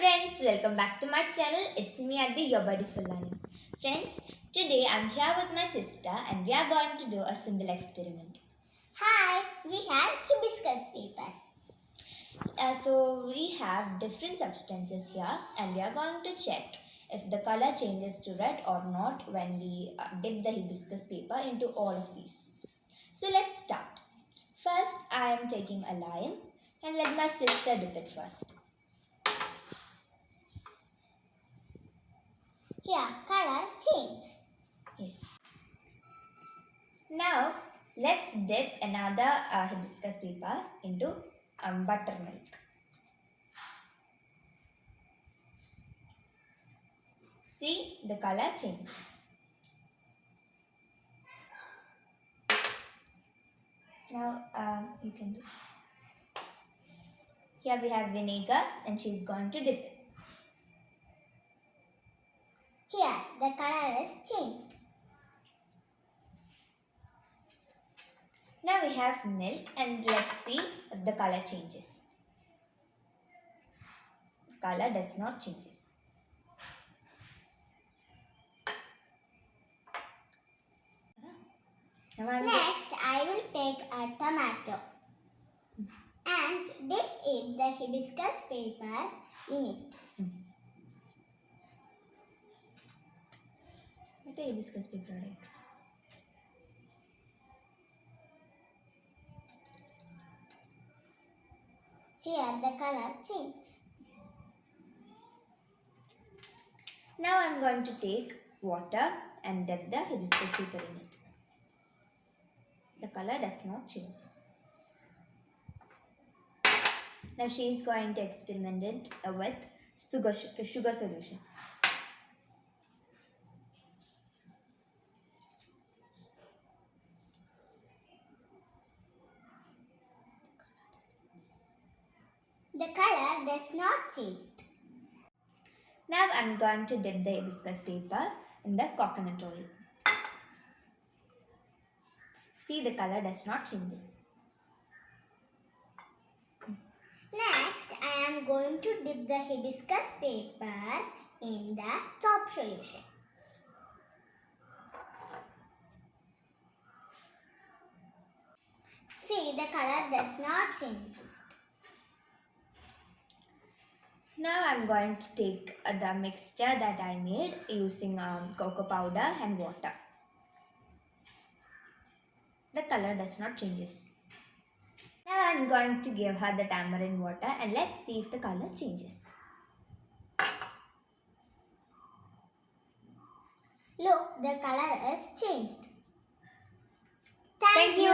friends, welcome back to my channel. It's me Adi, your buddy for learning. Friends, today I'm here with my sister and we are going to do a simple experiment. Hi, we have hibiscus paper. So we have different substances here and we are going to check if the color changes to red or not when we dip the hibiscus paper into all of these. So let's start. First, I am taking a lime and let my sister dip it first. Here, color change. Yes. Now, let's dip another hibiscus paper into buttermilk. See, the color changes. Now, you can do. Here we have vinegar and she's going to dip it. Here, the color is changed. Now we have milk and let's see if the color changes. The color does not changes. Next, I will take a tomato and dip the hibiscus paper in it. What is hibiscus paper like? Here, the color changes. Now I'm going to take water and dip the hibiscus paper in it. The color does not change. Now she is going to experiment it with sugar solution. The color does not change. Now I'm going to dip the hibiscus paper in the coconut oil. See, the color does not change. Next, I am going to dip the hibiscus paper in the soap solution. See, the color does not change. Now I'm going to take the mixture that I made using cocoa powder and water. The color does not change. Now I'm going to give her the tamarind water and let's see if the color changes. Look, the color is changed. Thank you.